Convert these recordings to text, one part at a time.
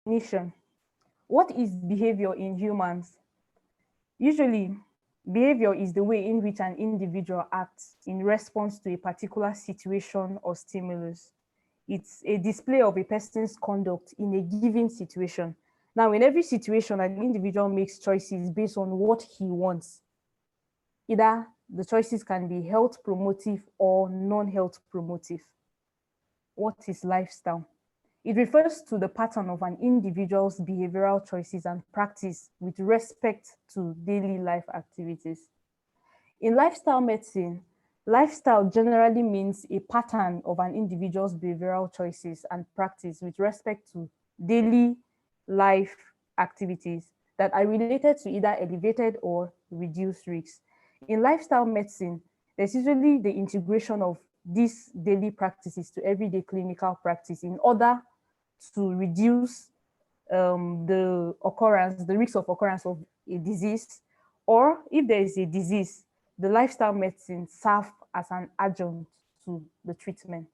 Definition. What is behavior in humans? Usually, behavior is the way in which an individual acts in response to a particular situation or stimulus. It's a display of a person's conduct in a given situation. Now, in every situation, an individual makes choices based on what he wants. Either the choices can be health promotive or non-health promotive. What is lifestyle? It refers to the pattern of an individual's behavioral choices and practice with respect to daily life activities. In lifestyle medicine, lifestyle generally means a pattern of an individual's behavioral choices and practice with respect to daily life activities that are related to either elevated or reduced risks. In lifestyle medicine, there's usually the integration of these daily practices to everyday clinical practice in order to reduce the risk of occurrence of a disease, or if there is a disease, the lifestyle medicine serve as an adjunct to the treatment.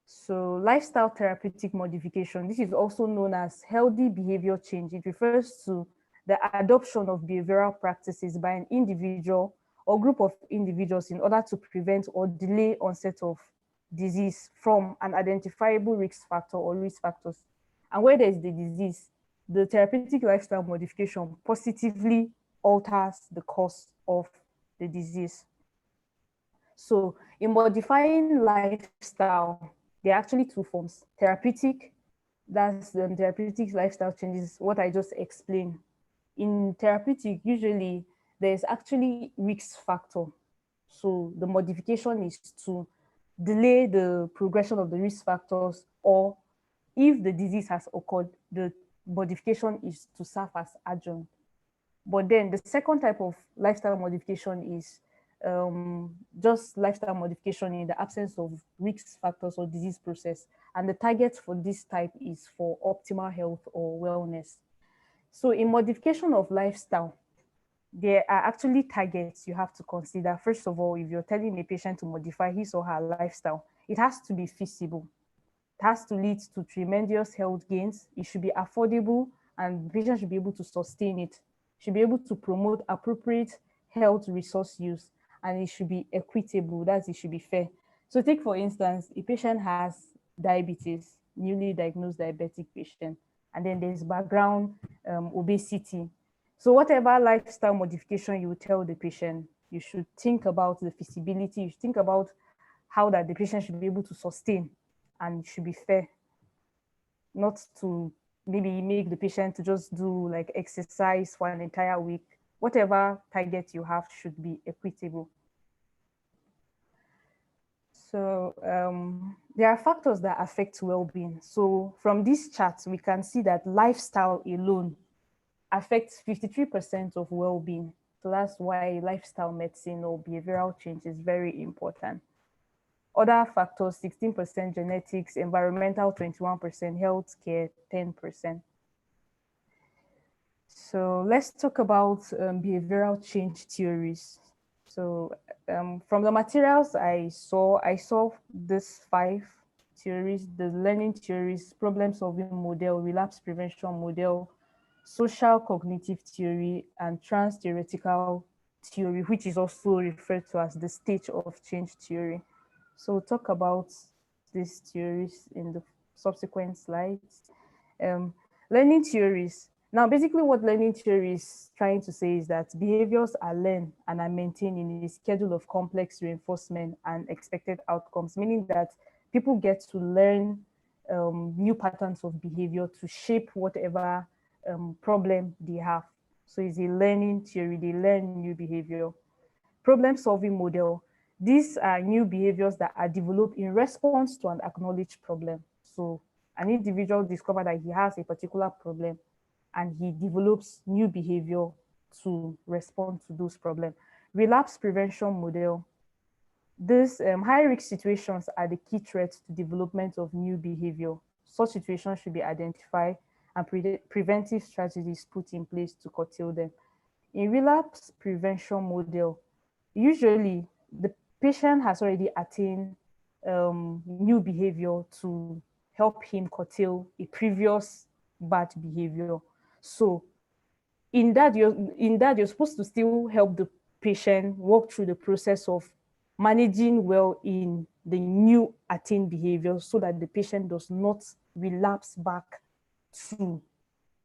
So lifestyle therapeutic modification, this is also known as healthy behavior change. It refers to the adoption of behavioral practices by an individual or group of individuals in order to prevent or delay onset of disease from an identifiable risk factor or risk factors. And where there is the disease, the therapeutic lifestyle modification positively alters the course of the disease. So in modifying lifestyle, there are actually two forms. Therapeutic, that's the therapeutic lifestyle changes, what I just explained. In therapeutic, usually there's actually risk factor. So the modification is to delay the progression of the risk factors, or if the disease has occurred, the modification is to serve as adjunct. But then the second type of lifestyle modification is just lifestyle modification in the absence of risk factors or disease process. And the target for this type is for optimal health or wellness. So in modification of lifestyle, there are actually targets you have to consider. First of all, if you're telling a patient to modify his or her lifestyle, it has to be feasible. It has to lead to tremendous health gains. It should be affordable, and the patient should be able to sustain it. Should be able to promote appropriate health resource use, and it should be equitable. That it should be fair. So take, for instance, a patient has diabetes, newly diagnosed diabetic patient, and then there's background obesity. So whatever lifestyle modification you tell the patient, you should think about the feasibility. You should think about how that the patient should be able to sustain, and it should be fair, not to maybe make the patient to just do like exercise for an entire week. Whatever target you have should be equitable. So there are factors that affect well-being. So from this chart, we can see that lifestyle alone affects 53% of well-being. So that's why lifestyle medicine or behavioral change is very important. Other factors, 16% genetics, environmental 21%, healthcare 10%. So let's talk about behavioral change theories. So from the materials I saw these 5 theories: the learning theories, problem solving model, relapse prevention model, social cognitive theory, and trans theoretical theory, which is also referred to as the stage of change theory. So we'll talk about these theories in the subsequent slides. Learning theories. Now, basically what learning theory is trying to say is that behaviors are learned and are maintained in a schedule of complex reinforcement and expected outcomes, meaning that people get to learn new patterns of behavior to shape whatever problem they have. So it's a learning theory, they learn new behavior. Problem solving model. These are new behaviors that are developed in response to an acknowledged problem. So an individual discovers that he has a particular problem and he develops new behavior to respond to those problems. Relapse prevention model. These high-risk situations are the key threats to development of new behavior. Such situations should be identified and preventive strategies put in place to curtail them. In relapse prevention model, usually the patient has already attained new behavior to help him curtail a previous bad behavior. So in that you're supposed to still help the patient walk through the process of managing well in the new attained behavior so that the patient does not relapse back to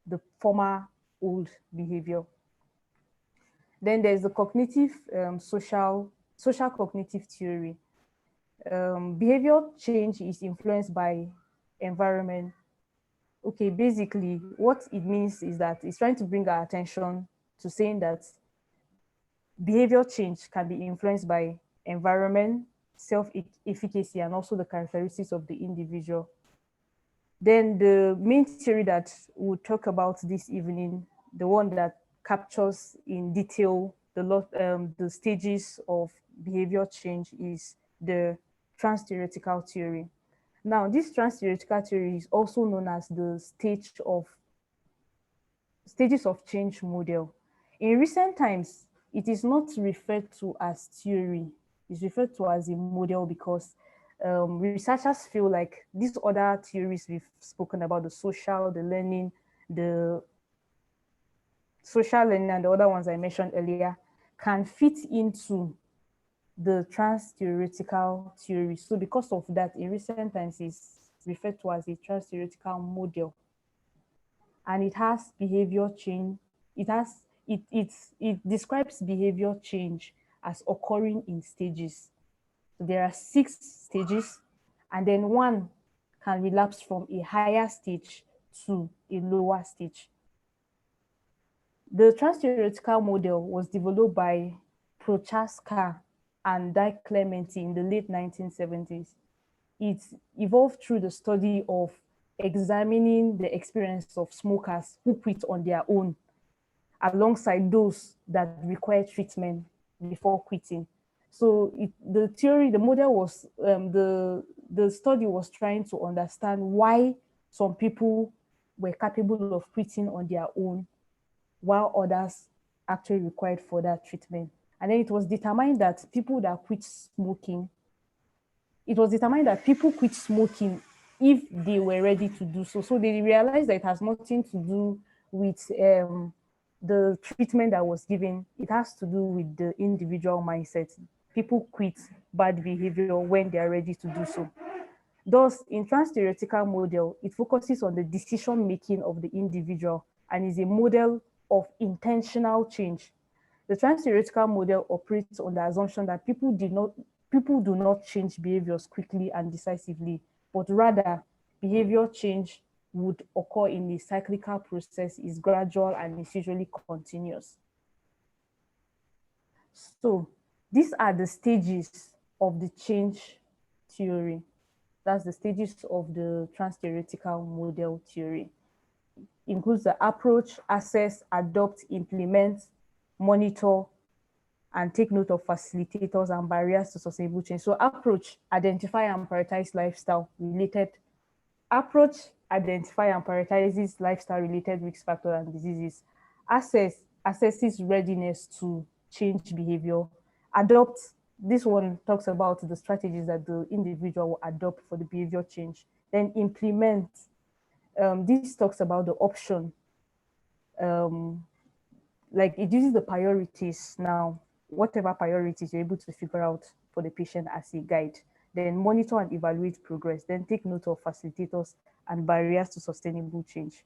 the former old behavior. Then there's the cognitive social cognitive theory. Behavior change is influenced by environment. Okay, basically what it means is that it's trying to bring our attention to saying that behavior change can be influenced by environment, self-efficacy, and also the characteristics of the individual. Then the main theory that we'll talk about this evening, the one that captures in detail the stages of behavior change, is the trans-theoretical theory. Now, this trans-theoretical theory is also known as the stages of change model. In recent times, it is not referred to as theory, it's referred to as a model because researchers feel like these other theories we've spoken about, the social learning and the other ones I mentioned earlier, can fit into the trans-theoretical theory. So because of that, in recent times, it's referred to as a trans-theoretical model. And it has behavior change. It describes behavior change as occurring in stages. So there are 6 stages, and then one can relapse from a higher stage to a lower stage. The trans-theoretical model was developed by Prochaska and Di Clementi in the late 1970s. It evolved through the study of examining the experience of smokers who quit on their own alongside those that require treatment before quitting. So the model was, the study was trying to understand why some people were capable of quitting on their own while others actually required further treatment. And then it was determined that people quit smoking if they were ready to do so. So they realized that it has nothing to do with the treatment that was given. It has to do with the individual mindset. People quit bad behavior when they are ready to do so. Thus, in trans-theoretical model, it focuses on the decision-making of the individual and is a model of intentional change. The trans-theoretical model operates on the assumption that people do not change behaviors quickly and decisively, but rather behavior change would occur in a cyclical process, is gradual, and is usually continuous. So these are the stages of the change theory. That's the stages of the trans-theoretical model theory. It includes the approach, assess, adopt, implement, monitor, and take note of facilitators and barriers to sustainable change. So approach, identify and prioritize lifestyle-related. Approach, identify and prioritizes lifestyle-related risk factors and diseases. Assesses readiness to change behavior. Adopt, this one talks about the strategies that the individual will adopt for the behavior change. Then implement, this talks about the option. Like it uses the priorities now, whatever priorities you're able to figure out for the patient as a guide. Then monitor and evaluate progress. Then take note of facilitators and barriers to sustainable change.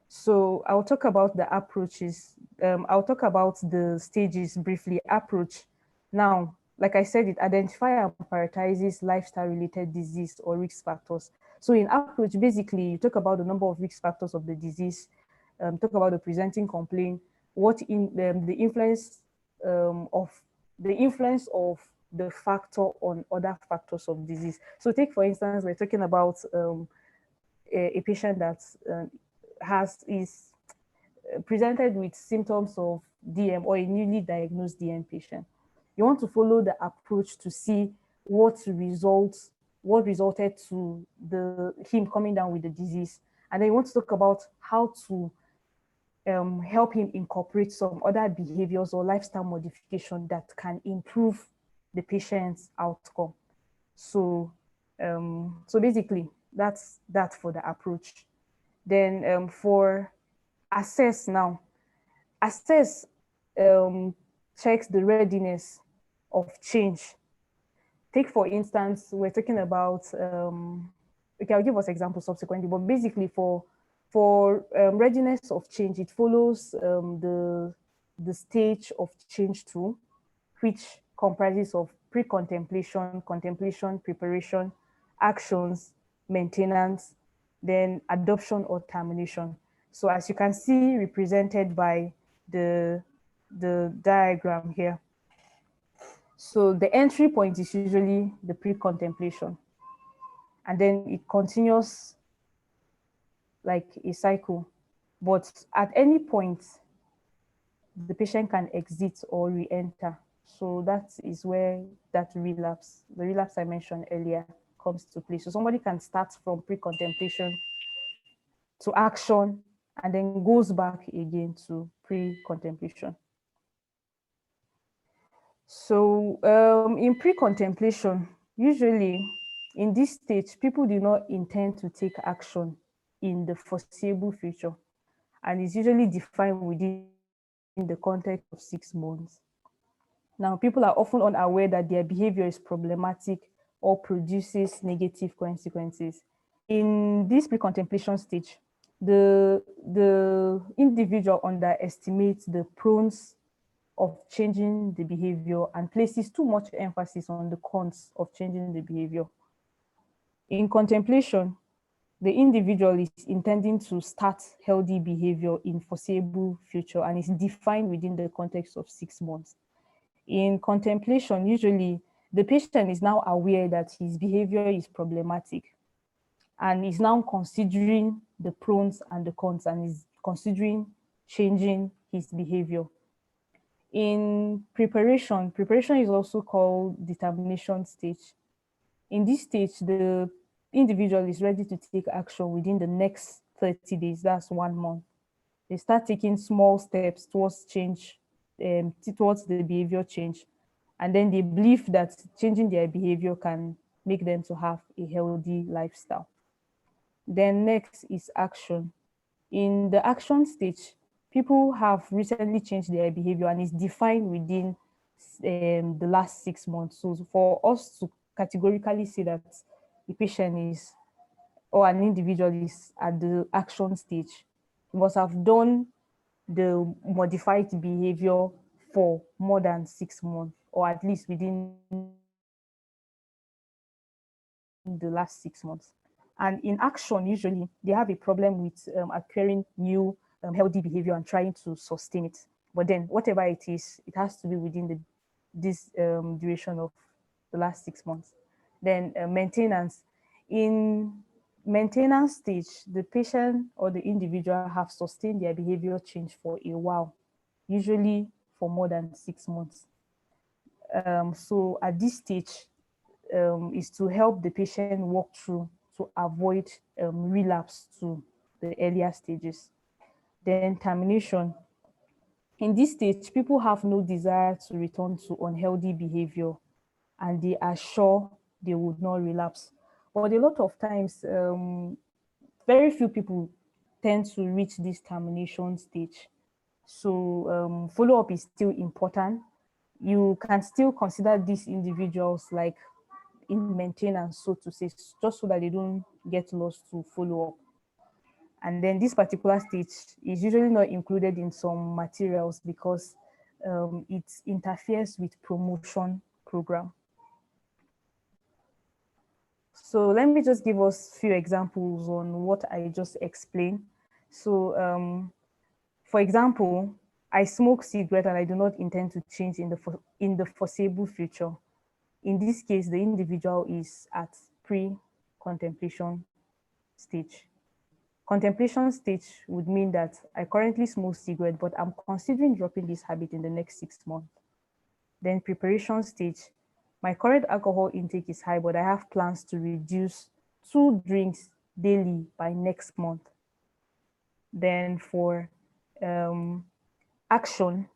So I'll talk about the approaches. I'll talk about the stages briefly. Approach. Now, like I said, it identifies and prioritizes lifestyle-related disease or risk factors. So in approach, basically, you talk about the number of risk factors of the disease, talk about the presenting complaint, what in the influence of the factor on other factors of disease. So take, for instance, we're talking about a patient that is presented with symptoms of DM or a newly diagnosed DM patient. You want to follow the approach to see what resulted to him coming down with the disease. And then you want to talk about how to help him incorporate some other behaviors or lifestyle modification that can improve the patient's outcome. So basically, That's that for the approach. Then for assess now, assess checks the readiness of change. Take for instance, we're talking about, okay, I'll give us examples subsequently, but basically for readiness of change, it follows the stage of change two, which comprises of pre-contemplation, contemplation, preparation, actions, maintenance, then adoption or termination. So as you can see represented by the diagram here. So the entry point is usually the pre-contemplation, and then it continues like a cycle. But at any point, the patient can exit or re-enter. So that is where that relapse, the relapse I mentioned earlier, comes to play. So somebody can start from pre-contemplation to action and then goes back again to pre-contemplation. So in pre-contemplation, usually in this stage, people do not intend to take action in the foreseeable future, and it's usually defined within the context of 6 months. Now, people are often unaware that their behavior is problematic or produces negative consequences. In this pre-contemplation stage, the individual underestimates the pros of changing the behavior and places too much emphasis on the cons of changing the behavior. In contemplation, the individual is intending to start healthy behavior in foreseeable future and is defined within the context of 6 months. In contemplation, usually the patient is now aware that his behavior is problematic and is now considering the pros and the cons and is considering changing his behavior. In preparation is also called determination stage. In this stage, the individual is ready to take action within the next 30 days, that's 1 month. They start taking small steps towards change, towards the behavior change. And then they believe that changing their behavior can make them to have a healthy lifestyle. Then next is action. In the action stage, people have recently changed their behavior and is defined within the last 6 months. So for us to categorically say that a patient is or an individual is at the action stage, you must have done the modified behavior for more than 6 months, or at least within the last 6 months. And in action, usually they have a problem with acquiring new healthy behavior and trying to sustain it. But then whatever it is, it has to be within this duration of the last 6 months. Then maintenance. In maintenance stage, the patient or the individual have sustained their behavior change for a while, usually for more than 6 months. So at this stage, is to help the patient walk through to avoid relapse to the earlier stages. Then termination. In this stage, people have no desire to return to unhealthy behavior and they are sure they would not relapse. But a lot of times, very few people tend to reach this termination stage. So follow-up is still important. You can still consider these individuals like in maintenance, so to say, just so that they don't get lost to follow up. And then this particular stage is usually not included in some materials because it interferes with promotion program. So let me just give us a few examples on what I just explained. So for example, I smoke cigarette and I do not intend to change in the foreseeable future. In this case, the individual is at pre-contemplation stage. Contemplation stage would mean that I currently smoke cigarette, but I'm considering dropping this habit in the next 6 months. Then preparation stage, my current alcohol intake is high, but I have plans to reduce 2 drinks daily by next month. Then for action,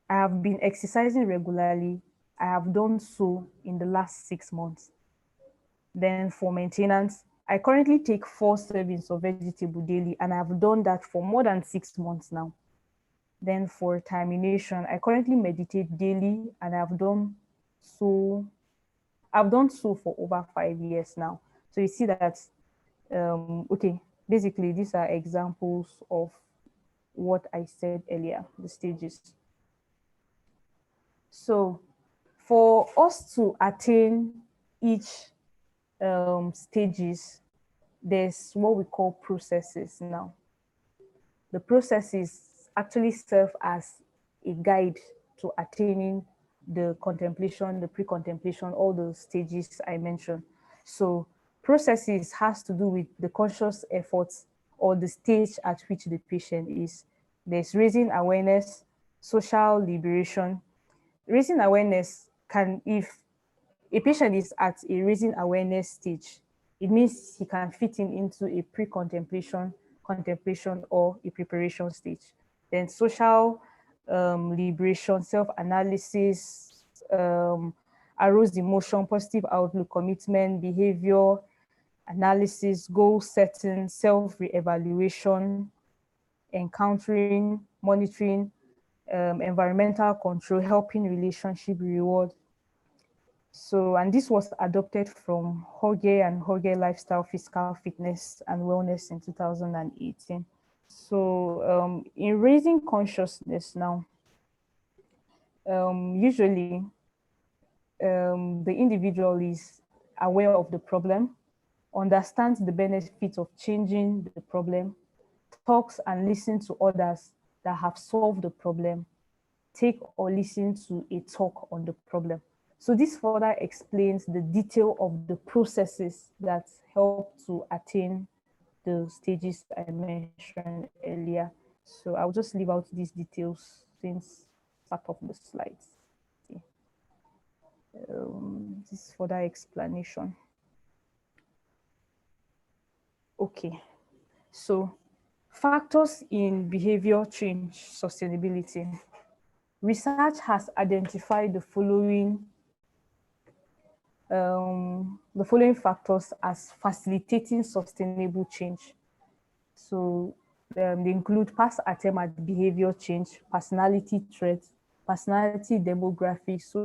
I have been exercising regularly. I have done so in the last 6 months. Then for maintenance, I currently take 4 servings of vegetable daily, and I've done that for more than 6 months now. Then for termination, I currently meditate daily, and so I've done so for over 5 years now. So you see that, okay, basically these are examples of what I said earlier, the stages. So for us to attain each stages, there's what we call processes now. The processes actually serve as a guide to attaining the contemplation, the pre-contemplation, all the stages I mentioned. So processes has to do with the conscious efforts or the stage at which the patient is. There's raising awareness, social liberation. Raising awareness can, if a patient is at a raising awareness stage, it means he can fit in into a pre-contemplation, contemplation, or a preparation stage. Then social liberation, self-analysis, aroused emotion, positive outlook, commitment, behavior, analysis, goal setting, self-re-evaluation, encountering, monitoring, environmental control, helping relationship reward. So, and this was adopted from Hoge and Hoge Lifestyle, Physical Fitness and Wellness in 2018. So, in raising consciousness now, usually the individual is aware of the problem, understands the benefits of changing the problem, talks and listens to others that have solved the problem, take or listen to a talk on the problem. So this further explains the detail of the processes that help to attain the stages I mentioned earlier. So I'll just leave out these details since part of the slides. This further explanation. Okay, so factors in behavior change sustainability. Research has identified the following factors as facilitating sustainable change. So they include past attempt at behavior change, personality traits, personality demographics,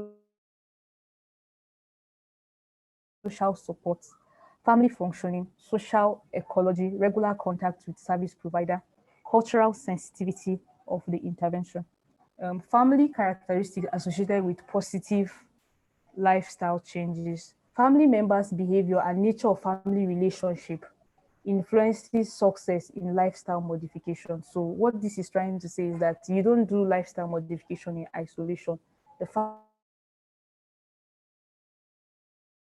social support, family functioning, social ecology, regular contact with service provider, cultural sensitivity of the intervention. Family characteristics associated with positive lifestyle changes. Family members' behavior and nature of family relationship influences success in lifestyle modification. So what this is trying to say is that you don't do lifestyle modification in isolation. The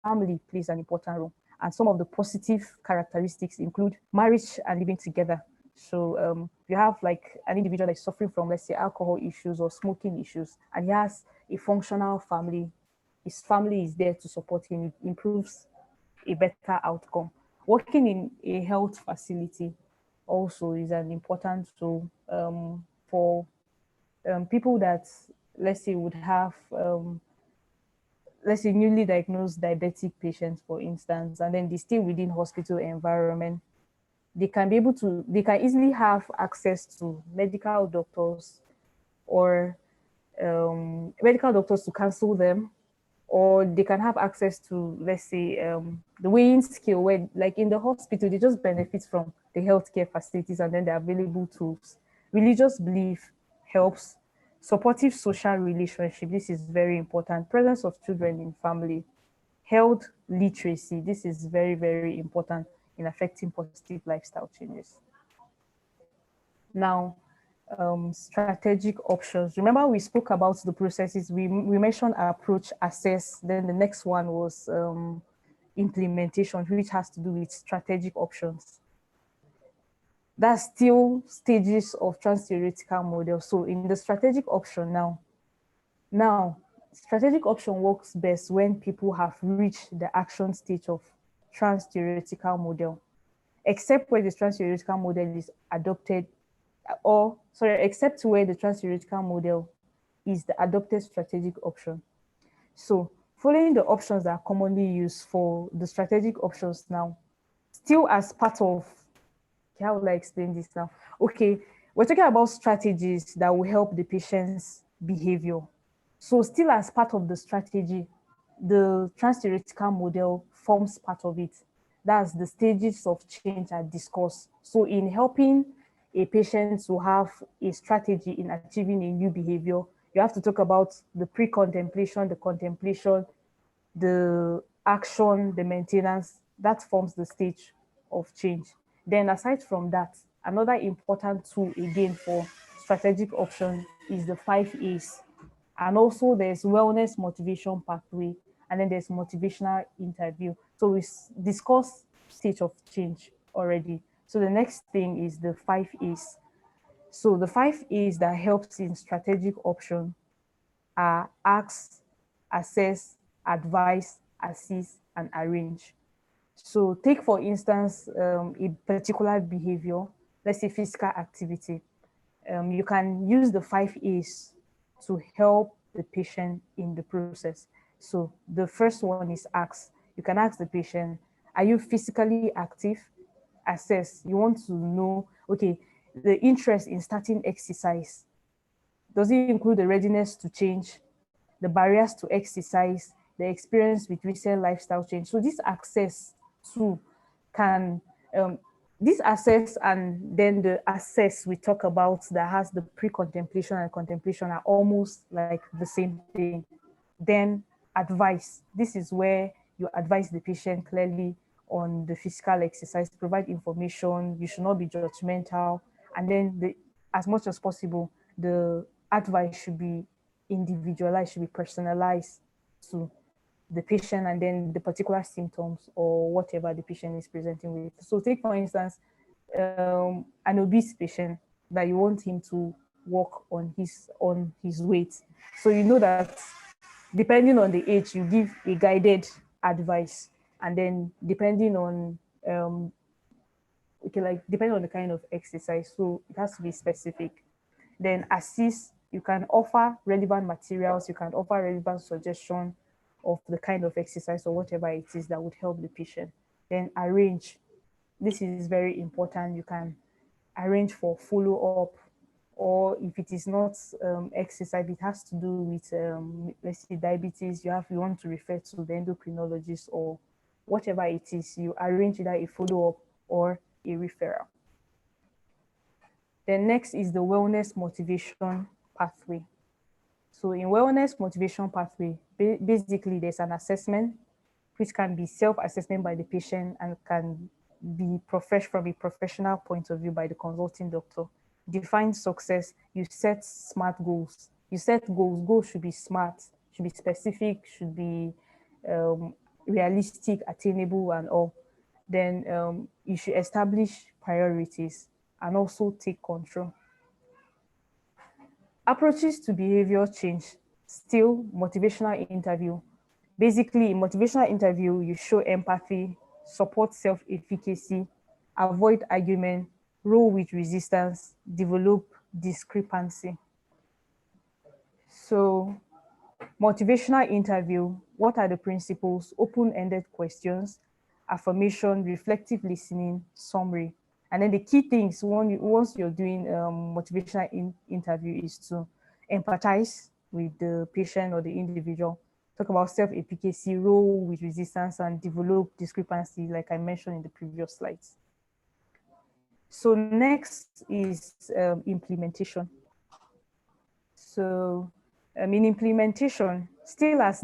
family plays an important role. And some of the positive characteristics include marriage and living together. So you have like an individual that's suffering from, let's say, alcohol issues or smoking issues, and he has a functional family. His family is there to support him. It improves a better outcome. Working in a health facility also is an important tool for people that, let's say, would have let's say newly diagnosed diabetic patients, for instance, and then they stay within hospital environment. They can easily have access to medical doctors or medical doctors to counsel them, or they can have access to, let's say, the weighing scale, where like in the hospital, they just benefit from the healthcare facilities and then the available tools. Religious belief helps. Supportive social relationship, this is very important. Presence of children in family. Health literacy, this is very, very important in affecting positive lifestyle changes. Now, strategic options. Remember, we spoke about the processes. We mentioned approach, assess. Then the next one was implementation, which has to do with strategic options. That's still stages of trans-theoretical model. So in the strategic option now, strategic option works best when people have reached the action stage of trans-theoretical model, except where the trans-theoretical model is adopted, except where the trans-theoretical model is the adopted strategic option. So following the options that are commonly used for the strategic options now, still as part of, how will I explain this now? Okay, we're talking about strategies that will help the patient's behavior. So still as part of the strategy, the trans-theoretical model forms part of it. That's the stages of change are discussed. So in helping a patient to have a strategy in achieving a new behavior, you have to talk about the pre-contemplation, the contemplation, the action, the maintenance. That forms the stage of change. Then aside from that, another important tool again for strategic option is the 5 A's. And also there's wellness motivation pathway, and then there's motivational interview. So we discussed stage of change already. So the next thing is the 5 A's. So the 5 A's that helps in strategic option are ask, assess, advise, assist, and arrange. So take, for instance, a particular behavior, let's say physical activity. You can use the 5 A's to help the patient in the process. So the first one is ask. You can ask the patient, are you physically active? Assess. You want to know, okay, the interest in starting exercise. Does it include the readiness to change, the barriers to exercise, the experience with recent lifestyle change? So this access to can, this access and then the assess we talk about that has the pre-contemplation and contemplation are almost like the same thing. Then advice. This is where you advise the patient clearly on the physical exercise, provide information, you should not be judgmental. And then as much as possible, the advice should be individualized, should be personalized to the patient and then the particular symptoms or whatever the patient is presenting with. So take, for instance, an obese patient that you want him to work on his weight. So you know that depending on the age, you give a guided advice, and then depending on like depending on the kind of exercise, so it has to be specific. Then assist, you can offer relevant materials, you can offer relevant suggestion of the kind of exercise or whatever it is that would help the patient. Then arrange, this is very important. You can arrange for follow-up, or if it is not exercise, it has to do with let's say diabetes, you want to refer to the endocrinologist or whatever it is, you arrange either a follow-up or a referral. Then next is the wellness motivation pathway. So in wellness motivation pathway, basically there's an assessment which can be self-assessment by the patient and can be from a professional point of view by the consulting doctor. Define success, you set smart goals. You set goals, goals should be smart, should be specific, should be realistic, attainable and all. Then you should establish priorities and also take control. Approaches to behavior change, still motivational interview. Basically, in motivational interview, you show empathy, support self-efficacy, avoid argument, roll with resistance, develop discrepancy. So motivational interview, what are the principles? Open-ended questions, affirmation, reflective listening, summary. And then the key things once you're doing motivational interview is to empathize with the patient or the individual, talk about self-efficacy, roll with resistance, and develop discrepancy, like I mentioned in the previous slides. So next is implementation. So in implementation, still as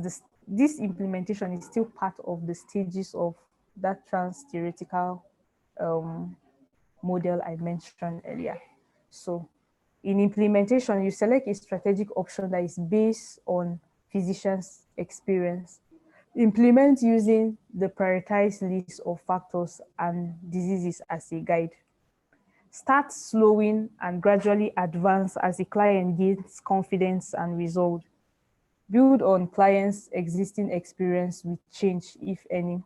this implementation is still part of the stages of that trans-theoretical model I mentioned earlier. So in implementation, you select a strategic option that is based on physician's experience. Implement using the prioritized list of factors and diseases as a guide. Start slowing and gradually advance as the client gains confidence and result. Build on client's existing experience with change, if any.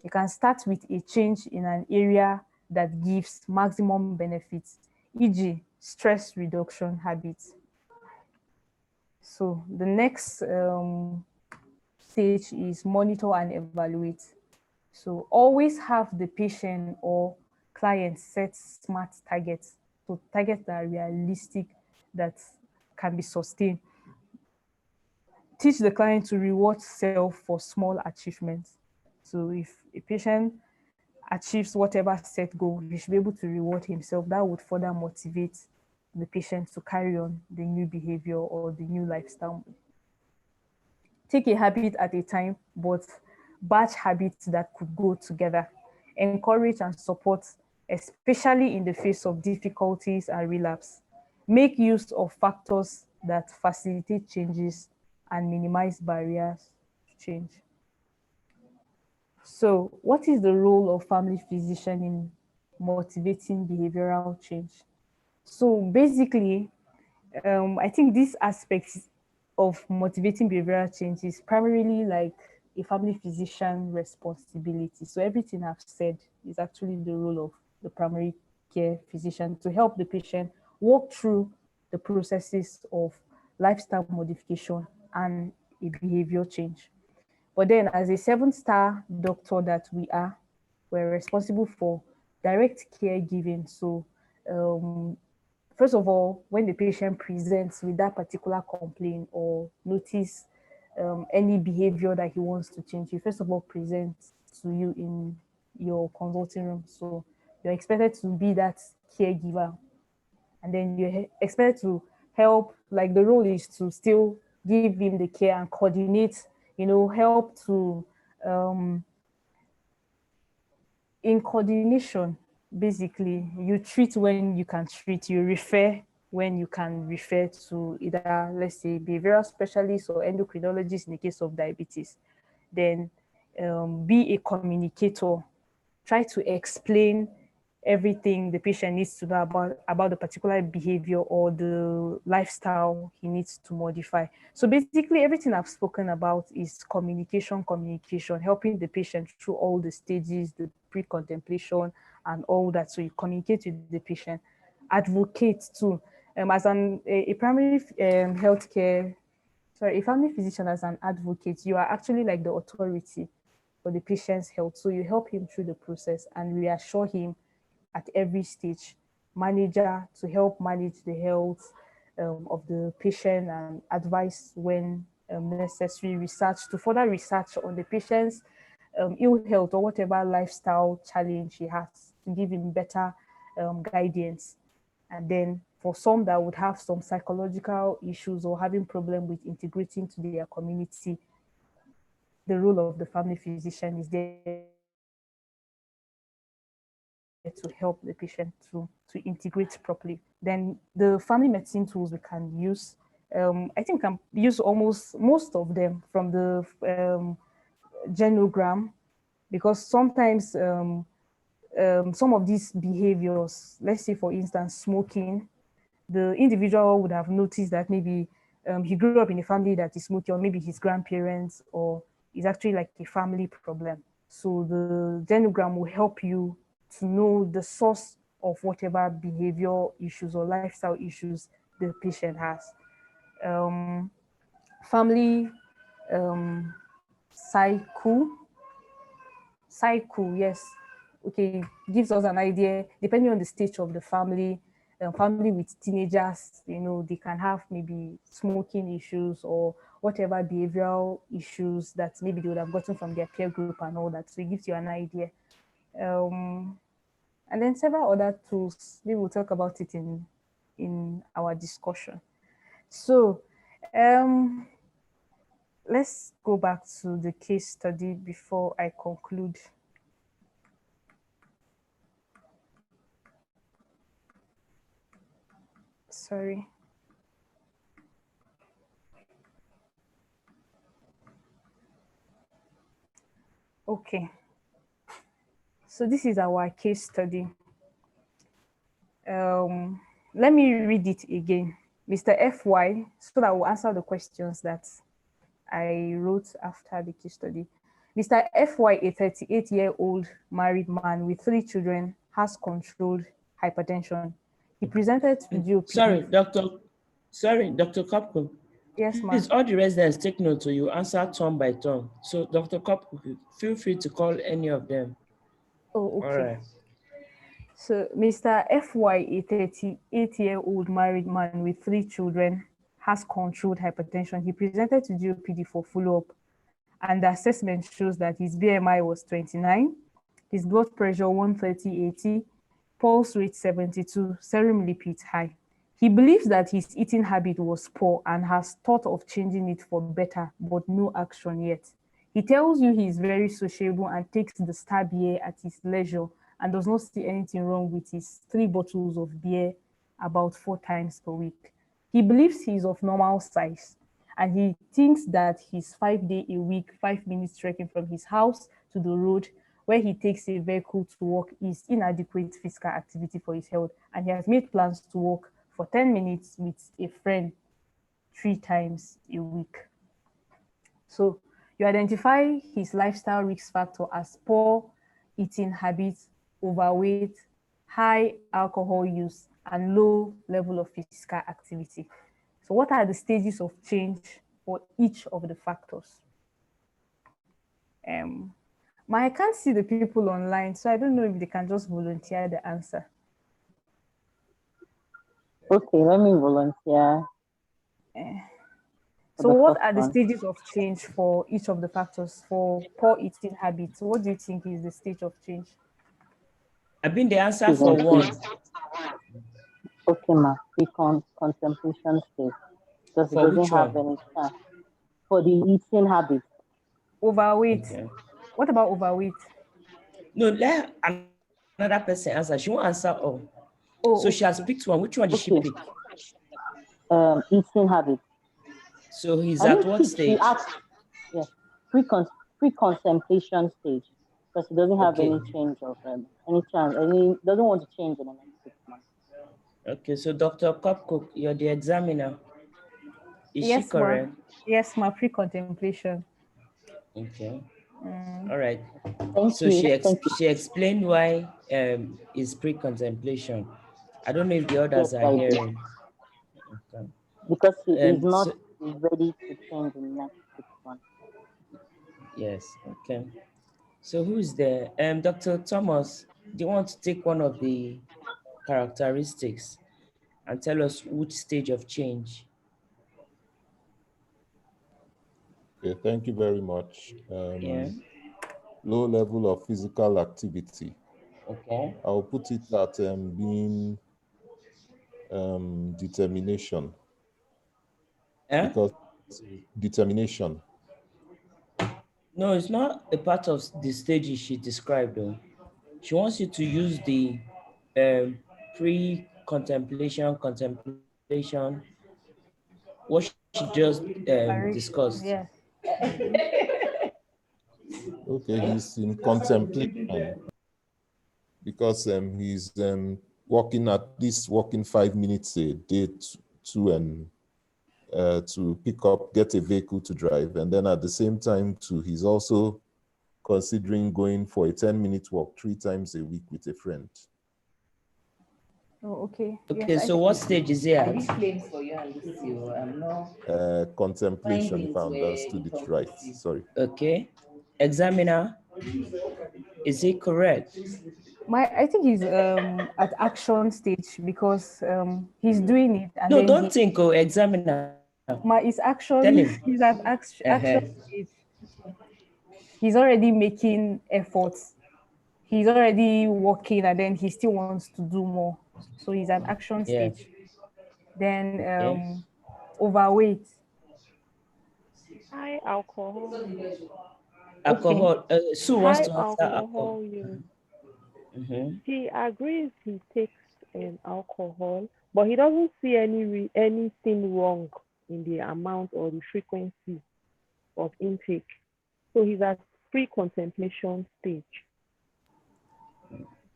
You can start with a change in an area that gives maximum benefits, e.g. stress reduction habits. So the next stage is monitor and evaluate. So always have the patient or client set smart targets, so targets that are realistic, that can be sustained. Teach the client to reward self for small achievements. So if a patient achieves whatever set goal, he should be able to reward himself. That would further motivate the patient to carry on the new behavior or the new lifestyle. Take a habit at a time, but batch habits that could go together. Encourage and support, especially in the face of difficulties and relapse. Make use of factors that facilitate changes and minimize barriers to change. So, what is the role of family physician in motivating behavioral change? So, basically, I think this aspect of motivating behavioral change is primarily like a family physician responsibility. So everything I've said is actually the role of the primary care physician to help the patient walk through the processes of lifestyle modification and a behavior change. But then, as a 7-star doctor that we are, we're responsible for direct caregiving. So first of all, when the patient presents with that particular complaint or notice any behavior that he wants to change, you first of all present to you in your consulting room. So you're expected to be that caregiver, and then you're expected to help. Like, the role is to still give him the care and coordinate, help to in coordination. Basically, you treat when you can treat, you refer when you can refer to either, let's say, behavioral specialist or endocrinologist in the case of diabetes. Then be a communicator. Try to explain everything the patient needs to know about the particular behavior or the lifestyle he needs to modify. So basically, everything I've spoken about is communication, helping the patient through all the stages, the pre-contemplation and all that. So you communicate with the patient. Advocate too. As a primary healthcare, sorry, a family physician, as an advocate, you are actually like the authority for the patient's health. So you help him through the process and reassure him at every stage. Manager to help manage the health of the patient and advise when necessary. Research to further research on the patient's ill health or whatever lifestyle challenge he has, to give him better guidance. And then for some that would have some psychological issues or having problem with integrating to their community, the role of the family physician is there to help the patient to integrate properly. Then the family medicine tools we can use, I think we can use almost most of them, from the genogram, because sometimes some of these behaviors, let's say for instance smoking, the individual would have noticed that maybe he grew up in a family that is smoking, or maybe his grandparents, or is actually like a family problem. So the genogram will help you to know the source of whatever behavior issues or lifestyle issues the patient has. Um, family um, cycle, yes. Okay, gives us an idea, depending on the stage of the family. Family with teenagers, they can have maybe smoking issues or whatever behavioral issues that maybe they would have gotten from their peer group and all that. So it gives you an idea. And then several other tools. We will talk about it in our discussion. So let's go back to the case study before I conclude. Sorry. Okay. So this is our case study. Let me read it again. Mr. FY, so that we'll answer the questions that I wrote after the case study. Mr. FY, a 38-year-old married man with 3 children, has controlled hypertension. He presented to GOP. Sorry, Dr. Kopkuk. Yes, ma. Please, all the residents take note, so you answer turn by turn. So Dr. Kopkuk, feel free to call any of them. Oh, All okay. right. So Mr. FY, a 38-year-old married man with 3 children, has controlled hypertension. He presented to GOPD for follow-up, and the assessment shows that his BMI was 29, his blood pressure 130/80, pulse rate 72, serum lipids high. He believes that his eating habit was poor and has thought of changing it for better, but no action yet. He tells you he is very sociable and takes the star beer at his leisure and does not see anything wrong with his 3 bottles of beer about 4 times per week. He believes he is of normal size and he thinks that his 5 day a week, 5 minutes trekking from his house to the road where he takes a vehicle to work is inadequate physical activity for his health. And he has made plans to walk for 10 minutes with a friend 3 times a week. So you identify his lifestyle risk factor as poor eating habits, overweight, high alcohol use, and low level of physical activity. So what are the stages of change for each of the factors? Um, I can't see the people online, so I don't know if they can just volunteer the answer. Okay, let me volunteer for So the what first are the one. stages of change for each of the factors for poor eating habits? What do you think is the stage of change? I've been the answer for Presentation. one. Okay, ma. Contemplation stage. Because it For doesn't which have one? any chance. For the eating habit. Overweight. Okay. What about overweight? No, let another person answer. She won't answer all. Oh, So she has okay. picked one. Which one did she Okay. pick? Eating habit. So he's I at think what she stage? asked, yes, pre-contemplation stage. Because it doesn't have Okay. any change of any chance, doesn't want to change in the next 6 months. Okay, so Dr. Kopkuk, you're the examiner. Is she Yes, ma. correct? Yes, ma. Pre-contemplation. Okay. All right. Thank So you. Thank you. she explained why it's pre-contemplation. I don't know if the Yes, others are I did. hearing. Okay. Because he is not So ready to change in the next 6 months. yes, okay. So who's there? Dr. Thomas, do you want to take one of the characteristics and tell us which stage of change? Okay, thank you very much. Yeah. Low level of physical activity. Okay. I'll put it at being determination, Eh? because determination. No, it's not a part of the stages she described though. She wants you to use the pre-contemplation, contemplation, what she just discussed. Yeah. Okay, he's in contemplation because he's walking at least walking 5 minutes a day to pick up, get a vehicle to drive, and then at the same time too, he's also considering going for a 10-minute walk 3 times a week with a friend. Oh, okay. Okay, Yes, I so think. what stage is he I at? did claims for you and Lucy. I'm not Contemplation, if findings I were understood it right. inconclusive. Sorry. Okay. Examiner, is it correct? I think he's at action stage because he's doing it and No, then don't think, oh, examiner. his Tell action him. he's at action stage. He's already making efforts. He's already working and then he still wants to do more. So he's at action Yeah. stage. Then Okay. overweight. High alcohol use. Okay. Alcohol. Sue wants High to answer alcohol. alcohol use. Mm-hmm. He agrees he takes alcohol, but he doesn't see anything wrong in the amount or the frequency of intake. So he's at pre-contemplation stage.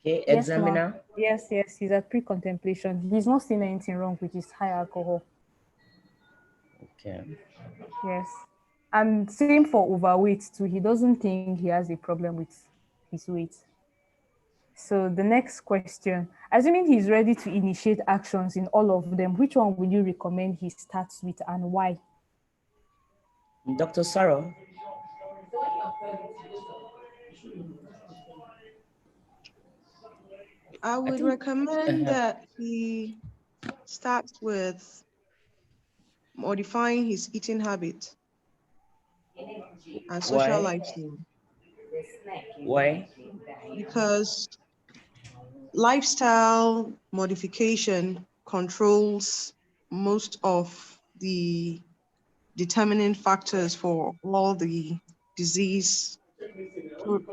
Okay, Yes, ma. examiner. Yes, he's at pre-contemplation. He's not seeing anything wrong with his high alcohol. Okay. Yes. And same for overweight too. He doesn't think he has a problem with his weight. So the next question, assuming he's ready to initiate actions in all of them, which one would you recommend he starts with and why? Dr. Sarah? I would recommend that he starts with modifying his eating habit and social Why? lifestyle, Why? because lifestyle modification controls most of the determining factors for all the disease,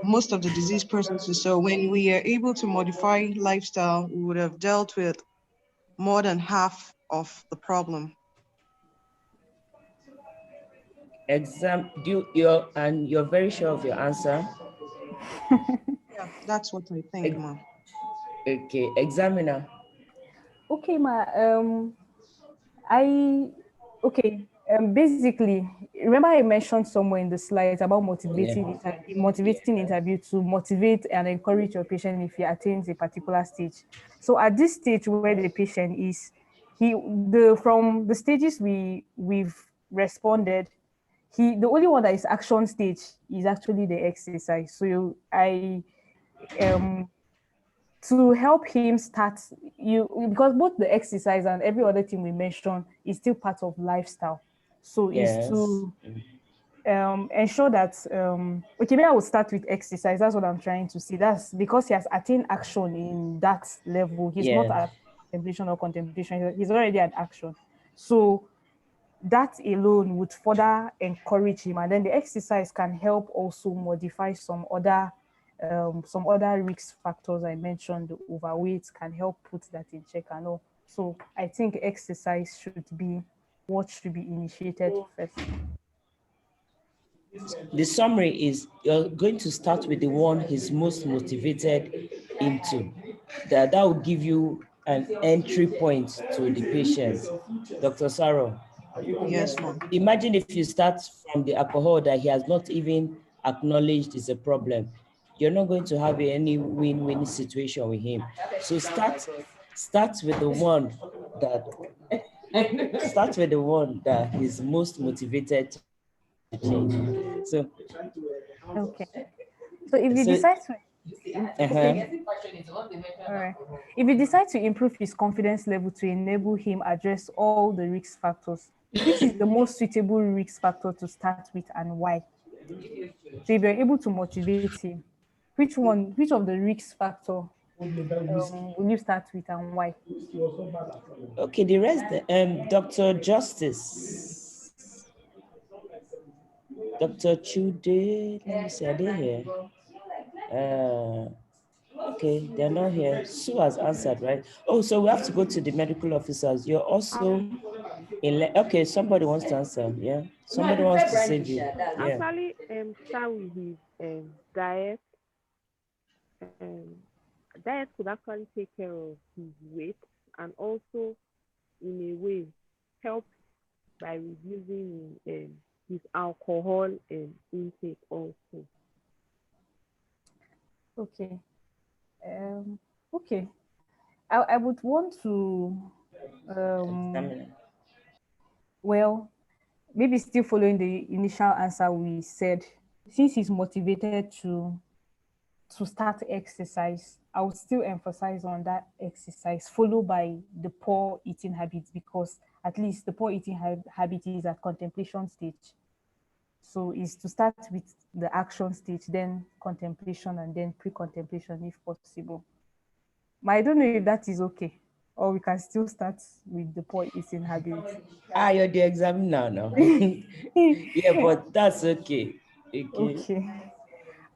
most of the disease processes. So when we are able to modify lifestyle, we would have dealt with more than half of the problem. You're very sure of your answer? Yeah, that's what I think, ma'am. Okay, examiner. Okay, basically, remember I mentioned somewhere in the slides about motivating interview to motivate and encourage your patient if he attains a particular stage. So at this stage where the patient is, from the stages we've responded, the only one that is action stage is actually the exercise. So um to help him start, because both the exercise and every other thing we mentioned is still part of lifestyle. So is Yes. to ensure that okay, maybe I will start with exercise. That's what I'm trying to see. That's because he has attained action in that level. He's not Yes. at contemplation or contemplation. He's already at action. So that alone would further encourage him, and then the exercise can help also modify some other risk factors I mentioned. The overweight can help put that in check and all. So I think exercise should be what should be initiated first. The summary is you're going to start with the one he's most motivated into. That will give you an entry point to the patient. Dr. Saro, Yes, ma'am. imagine if you start from the alcohol that he has not even acknowledged is a problem. You're not going to have any win-win situation with him. So start with the one that he's most motivated to change. So Okay. So if you so decide to uh-huh. all right. If you decide to improve his confidence level to enable him address all the risk factors, which is the most suitable risk factor to start with and why? So if you're able to motivate him, which of the risk factor will you start with and why? Okay, the rest, Dr. Justice, Dr. Chude, let me see, are they here? Okay, they're not here. Sue has answered, right? Oh, so we have to go to the medical officers. You're also okay, somebody wants to answer, yeah? Somebody wants to save you, yeah. Actually, start with his diet. Um, Diet could actually take care of his weight and also, in a way, help by reducing his alcohol intake also. Okay. Okay. I would want to Examiner. well, maybe still following the initial answer we said, since he's motivated to start exercise, I would still emphasize on that exercise, followed by the poor eating habits, because at least the poor eating habit is at contemplation stage. So is to start with the action stage, then contemplation, and then pre-contemplation if possible. But I don't know if that is okay, or we can still start with the poor eating habits. You're the examiner now. Yeah, but that's okay. Okay. Okay.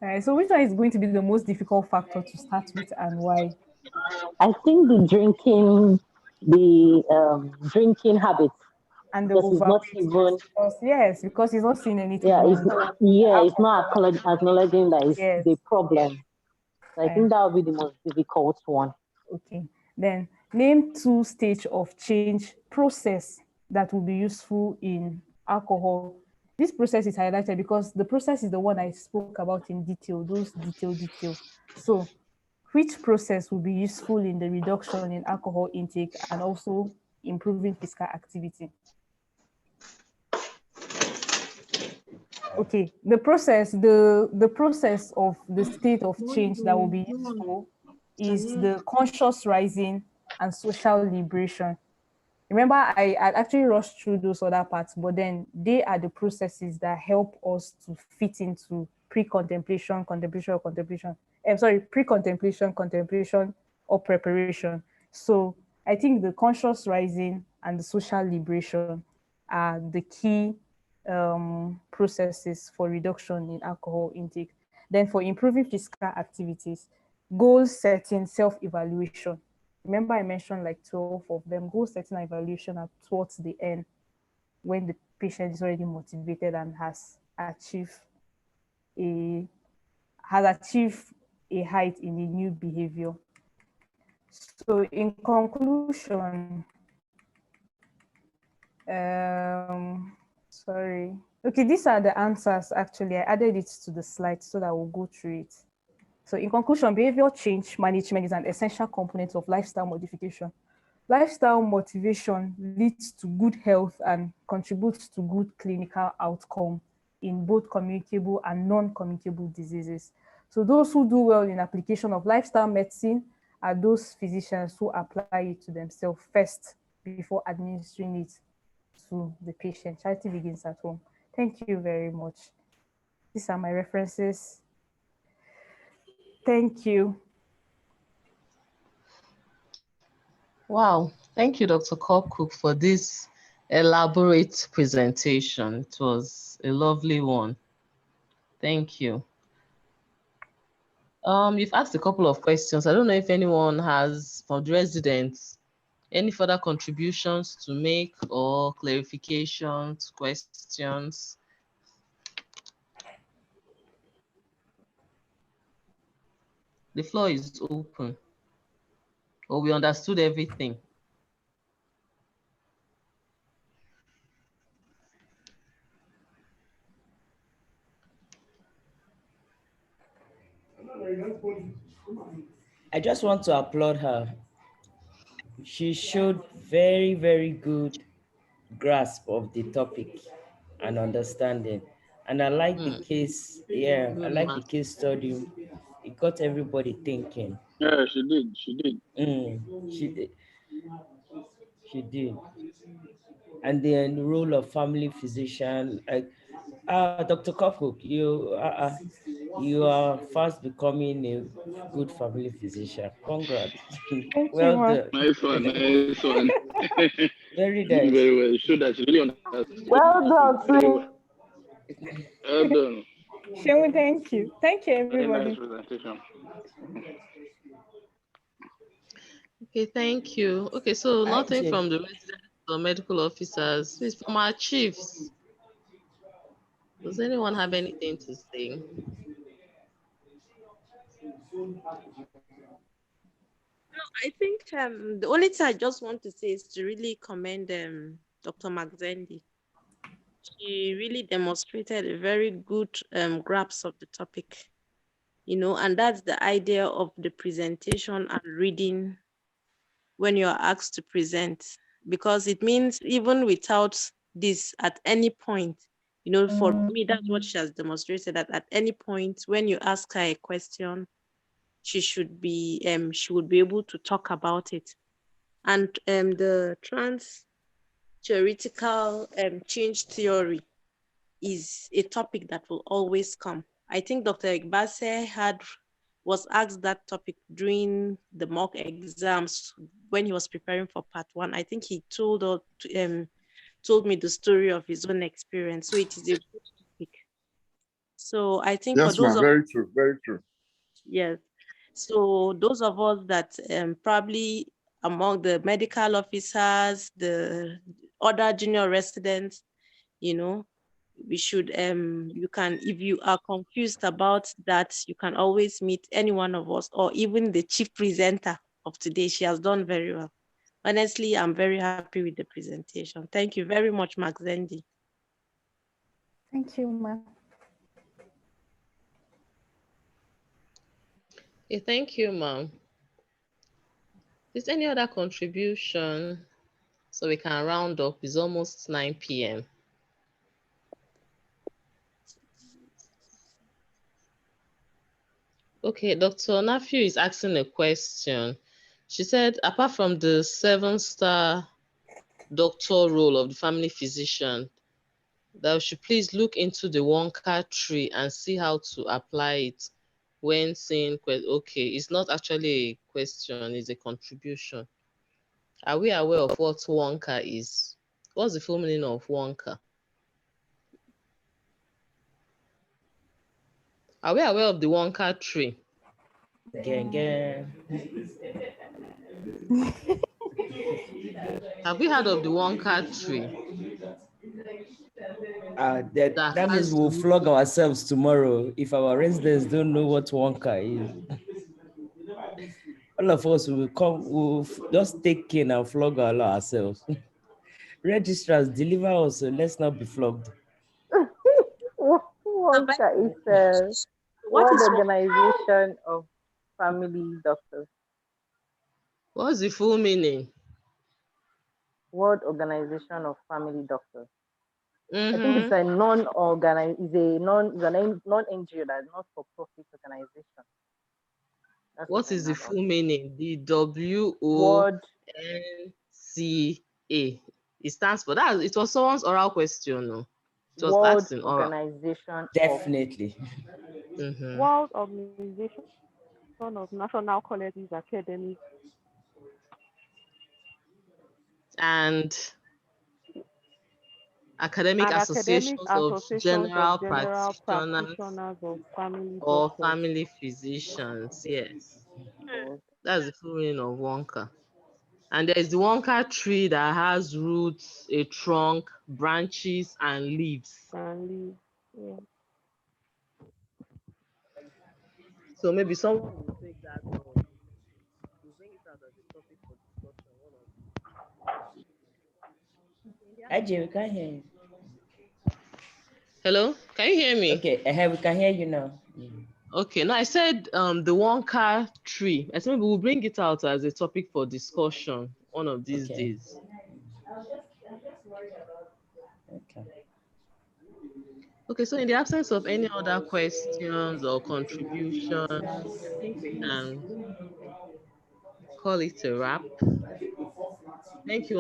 All right. So which one is going to be the most difficult factor to start with and why? I think the drinking habits, And the because it's not overweight, even, yes, because he's not seeing anything yeah, wrong. it's not acknowledging that it's Yes. the problem. So I think that would be the most difficult one. Okay. Then name two stage of change process that will be useful in alcohol. This process is highlighted because the process is the one I spoke about in detail, those detail. So which process will be useful in the reduction in alcohol intake and also improving physical activity? Okay, the process of the state of change that will be useful is the conscious rising and social liberation. Remember, I actually rushed through those other parts, but then they are the processes that help us to fit into pre-contemplation, contemplation, or contemplation. I'm sorry, pre-contemplation, contemplation, or preparation. So I think the conscious rising and the social liberation are the key processes for reduction in alcohol intake. Then for improving physical activities, goal setting, self-evaluation. Remember I mentioned like 12 of them. Goal setting and evaluation are towards the end when the patient is already motivated and a has achieved a height in a new behavior. So in conclusion, sorry. Okay, these are the answers actually. I added it to the slide so that we'll go through it. So in conclusion, behavioral change management is an essential component of lifestyle modification. Lifestyle motivation leads to good health and contributes to good clinical outcome in both communicable and non-communicable diseases. So those who do well in application of lifestyle medicine are those physicians who apply it to themselves first before administering it to the patient. Charity begins at home. Thank you very much. These are my references. Thank you. Wow, thank you, Dr. Kopkuk, for this elaborate presentation. It was a lovely one. Thank you. You've asked a couple of questions. I don't know if anyone has, for the residents, any further contributions to make or clarifications, questions? The floor is open. Or we understood everything? I just want to applaud her. She showed very, very good grasp of the topic and understanding. And I like the case, yeah, I like the case study. It got everybody thinking. Yeah, she did. She did. She did. She did. And then the role of family physician, like Dr. Kopkuk, you are fast becoming a good family physician. Congrats. Thank you, Well Ma. done. Nice one. Nice one. Very Did nice. very well. Show that she really understood Well done, very Slim. well. Well done. Shemu, thank you. Thank you, Very nice everybody. presentation. Okay, thank you. Okay, so nothing Actually, from the residents or medical officers. Please, from our chiefs. Does anyone have anything to say? I think the only thing I just want to say is to really commend Dr. Makzendi. She really demonstrated a very good grasp of the topic, and that's the idea of the presentation and reading when you're asked to present, because it means even without this, at any point, for me, that's what she has demonstrated, that at any point when you ask her a question, she would be able to talk about it. And the trans-theoretical change theory is a topic that will always come. I think Dr. Igbase was asked that topic during the mock exams when he was preparing for part 1. I think he told me the story of his own experience. So it is a good topic. So I think Yes, ma'am. Very true. Very true. yes. So those of us that probably among the medical officers, the other junior residents, we should, you can, if you are confused about that, you can always meet any one of us, or even the chief presenter of today. She has done very well. Honestly, I'm very happy with the presentation. Thank you very much, Makzendi. Thank you, Ma. Okay, thank you, ma'am. Is there any other contribution so we can round up? It's almost 9 p.m. Okay, Dr. Nafiu is asking a question. She said, apart from the 7-star doctor role of the family physician, that we should please look into the Wonka tree and see how to apply it when saying, okay, it's not actually a question, it's a contribution. Are we aware of what Wonka is? What's the full meaning of Wonka? Are we aware of the Wonka tree? Gang. Have we heard of the Wonka tree? That means we'll flog ourselves tomorrow if our residents don't know what Wonka is. All of us will just take cane and flog ourselves. Registrars, deliver us, so let's not be flogged. Wonka is What is Organization of Family Doctors. What's the full meaning? World Organization of Family Doctors. Mm-hmm. I think it's a non-organized, is a non-NGO, that is not for profit organization. What is the full meaning? The WONCA. It stands for that. It was someone's oral question, no? It was World asked in oral. Organization. Definitely. World Organization of National Colleges, Academies, and academic associations of general practitioners of family or doctors. family physicians. Yes, that's the full meaning of Wonka. And there is the Wonka tree that has roots, a trunk, branches, and leaves. Yeah. So maybe someone will take that on. We'll bring it out as a topic for discussion. Ajay, we can't hear you. Hello, can you hear me? Okay, we can hear you now. Okay, now I said the Wonka tree. I said maybe we'll bring it out as a topic for discussion one of these days. Okay, so in the absence of any other questions or contributions, I think we can call it a wrap. Thank you.